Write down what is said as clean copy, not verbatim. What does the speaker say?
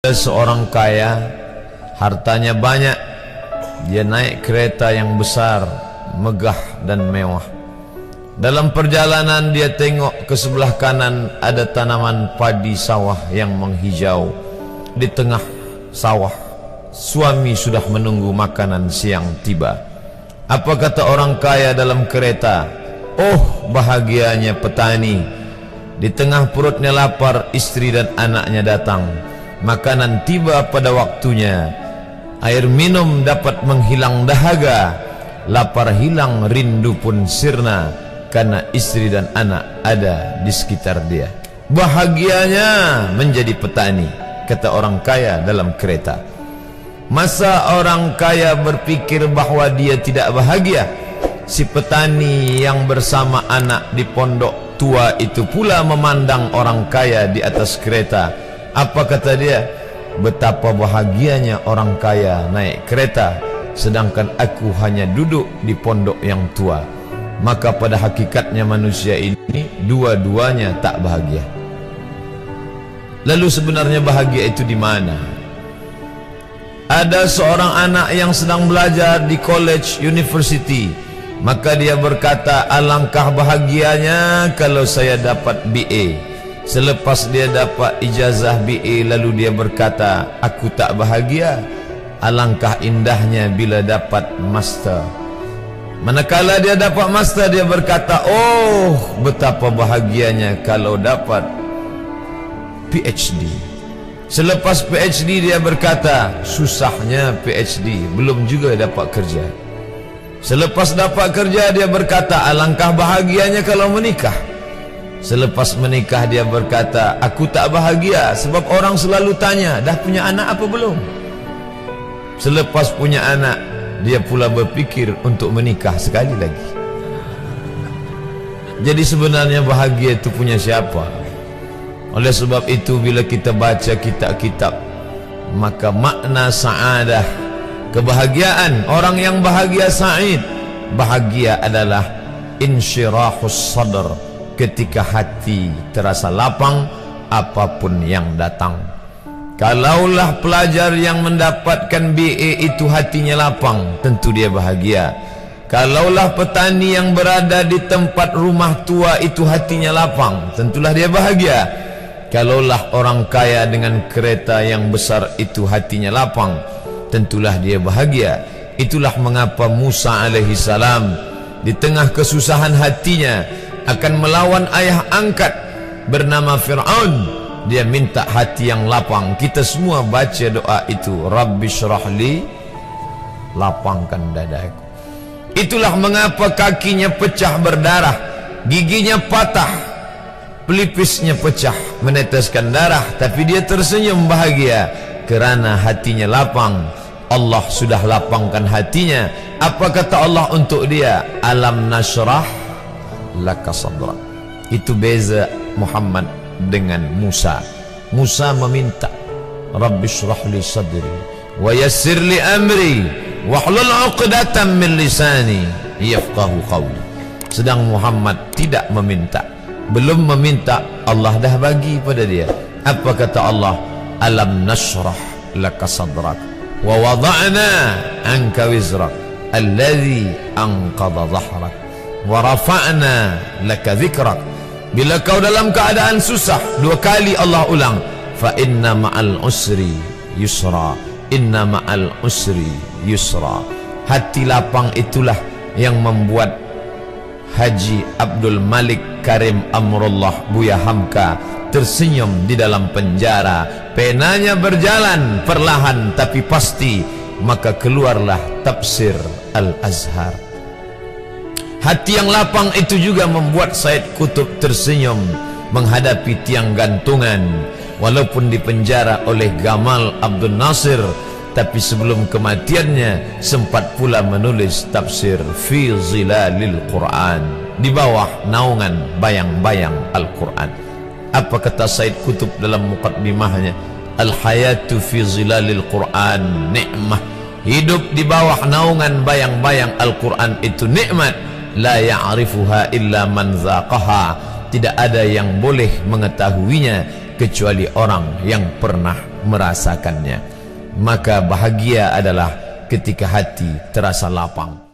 Seorang kaya, hartanya banyak, dia naik kereta yang besar, megah dan mewah. Dalam perjalanan dia tengok ke sebelah kanan ada tanaman padi sawah yang menghijau. Di tengah sawah, suami sudah menunggu makanan siang tiba. Apa kata orang kaya dalam kereta? Oh, bahagianya petani. Di tengah perutnya lapar, istri dan anaknya datang. Makanan tiba pada waktunya. Air minum dapat menghilang dahaga. Lapar hilang, rindu pun sirna, karena istri dan anak ada di sekitar dia. Bahagianya menjadi petani, kata orang kaya dalam kereta. Masa orang kaya berpikir bahwa dia tidak bahagia? Si petani yang bersama anak di pondok tua itu pula memandang orang kaya di atas kereta. Apa kata dia? Betapa bahagianya orang kaya naik kereta, sedangkan aku hanya duduk di pondok yang tua. Maka pada hakikatnya manusia ini dua-duanya tak bahagia. Lalu sebenarnya bahagia itu di mana? Ada seorang anak yang sedang belajar di college university. Maka dia berkata, alangkah bahagianya kalau saya dapat BA. Selepas dia dapat ijazah BA, lalu dia berkata, aku tak bahagia. Alangkah indahnya bila dapat master. Manakala dia dapat master, dia berkata, oh, betapa bahagianya kalau dapat PhD. Selepas PhD dia berkata, susahnya PhD, belum juga dapat kerja. Selepas dapat kerja dia berkata, alangkah bahagianya kalau menikah. Selepas menikah dia berkata, aku tak bahagia sebab orang selalu tanya, dah punya anak apa belum? Selepas punya anak, dia pula berpikir untuk menikah sekali lagi. Jadi sebenarnya bahagia itu punya siapa? Oleh sebab itu bila kita baca kitab-kitab, maka makna sa'adah, kebahagiaan, orang yang bahagia sa'id, bahagia adalah insyirahus sadr, ketika hati terasa lapang apapun yang datang. Kalaulah pelajar yang mendapatkan BA itu hatinya lapang, tentu dia bahagia. Kalaulah petani yang berada di tempat rumah tua itu hatinya lapang, tentulah dia bahagia. Kalaulah orang kaya dengan kereta yang besar itu hatinya lapang, tentulah dia bahagia. Itulah mengapa Musa alaihi salam di tengah kesusahan hatinya akan melawan ayah angkat bernama Fir'aun, dia minta hati yang lapang. Kita semua baca doa itu, Rabbi syrahli, lapangkan dadaku. Itulah mengapa kakinya pecah berdarah, giginya patah, pelipisnya pecah meneteskan darah, tapi dia tersenyum bahagia kerana hatinya lapang. Allah sudah lapangkan hatinya. Apa kata Allah untuk dia? Alam nashrah laka sadrak. Itu beza Muhammad dengan Musa. Musa meminta, Rabbi shrah li sadri wa yassir li amri wahlul 'uqdatam min lisani yafqahu qawli. Sedang Muhammad tidak meminta, belum meminta, Allah dah bagi pada dia. Apa kata Allah? Alam nashrah laka sadrak wa wada'na anka wizrak alladhi anqadha dhahrak wa rafa'na laka dhikrak. Bila kau dalam keadaan susah, dua kali Allah ulang, fa inna ma'al usri yusra, inna ma'al usri yusra. Hati lapang itulah yang membuat Haji Abdul Malik Karim Amrullah Buya Hamka tersenyum di dalam penjara. Penanya berjalan perlahan tapi pasti, maka keluarlah tafsir Al-Azhar. Hati yang lapang itu juga membuat Said Qutb tersenyum menghadapi tiang gantungan. Walaupun dipenjara oleh Gamal Abdul Nasir, tapi sebelum kematiannya sempat pula menulis tafsir Fi Zilalil Quran, di bawah naungan bayang-bayang Al-Quran. Apa kata Said Qutb dalam muqaddimahnya? Al-hayatu fi zilalil Quran ni'mah. Hidup di bawah naungan bayang-bayang Al-Quran itu nikmat. La ya'rifuha illa man zaqaha. Tidak ada yang boleh mengetahuinya kecuali orang yang pernah merasakannya. Maka bahagia adalah ketika hati terasa lapang.